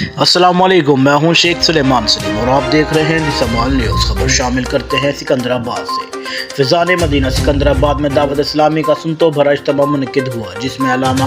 السلام علیکم، میں ہوں شیخ سلیمان سلیم اور آپ دیکھ رہے ہیں دی سمال نیوز۔ خبر شامل کرتے ہیں سکندرآباد سے۔ فیضان مدینہ سکندرآباد میں دعوت اسلامی کا سنتو بھرا اجتماع منعقد ہوا، جس میں علامہ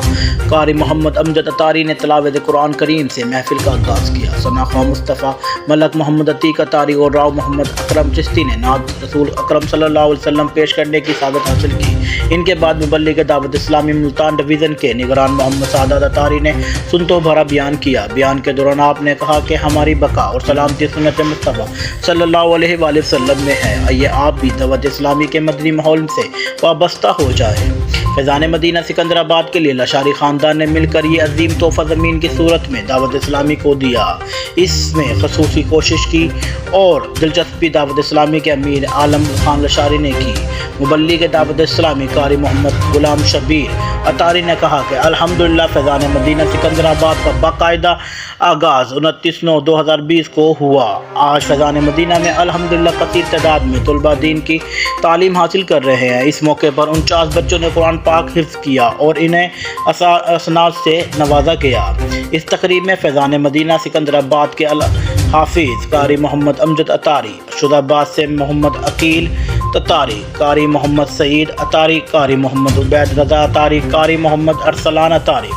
قاری محمد امجد عطاری نے تلاوت قرآن کریم سے محفل کا آغاز کیا۔ ثنا خواں مصطفیٰ، ملک محمد عتیق عطاری اور راؤ محمد اکرم چشتی نے نعت رسول اکرم صلی اللہ علیہ وسلم پیش کرنے کی سعادت حاصل کی۔ ان کے بعد مبلغ دعوت اسلامی ملتان ڈویژن کے نگران محمد سعادت عطاری نے سنتو بھرا بیان کیا۔ بیان کے دوران آپ نے کہا کہ ہماری بقا اور سلامتی سنت مصطفیٰ صلی اللہ علیہ وآلہ وسلم میں ہے، آئیے آپ بھی دعوت اسلامی کے مدنی ماحول سے وابستہ ہو جائیں۔ فیضان مدینہ سکندرآباد کے لیے لاشاری خاندان نے مل کر یہ عظیم تحفہ زمین کی صورت میں دعوت اسلامی کو دیا۔ اس میں خصوصی کوشش کی اور دلچسپی دعوت اسلامی کے امیر عالم خان لاشاری نے کی۔ مبلغ دعوت اسلامی قاری محمد غلام شبیر عطاری نے کہا کہ الحمدللہ فیضان مدینہ سکندرآباد کا باقاعدہ آغاز 29/9/2020 کو ہوا۔ آج فیضان مدینہ میں الحمدللہ کثیر تعداد میں طلباء دین کی تعلیم حاصل کر رہے ہیں۔ اس موقع پر 49 بچوں نے قرآن پاک حفظ کیا اور انہیں اسناد سے نوازا گیا۔ اس تقریب میں فیضان مدینہ سکندرآباد کے حافظ قاری محمد امجد عطاری، شہداباد سے محمد عقیل عطاری، قاری محمد سعید عطاری، قاری محمد عبید رضا عطاری، قاری محمد ارسلان عطاری،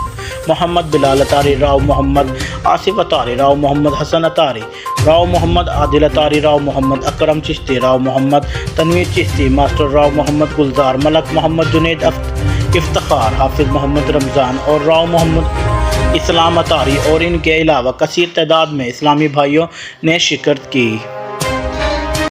محمد بلال عطاری، راؤ محمد آصف عطاری، راؤ محمد حسن عطاری، راؤ محمد عادل عطاری، راؤ محمد اکرم چشتی، راؤ محمد تنویر چشتی، ماسٹر راؤ محمد گلزار، ملک محمد جنید افتخار، حافظ محمد رمضان اور راؤ محمد اسلام عطاری اور ان کے علاوہ کثیر تعداد میں اسلامی بھائیوں نے شرکت کی۔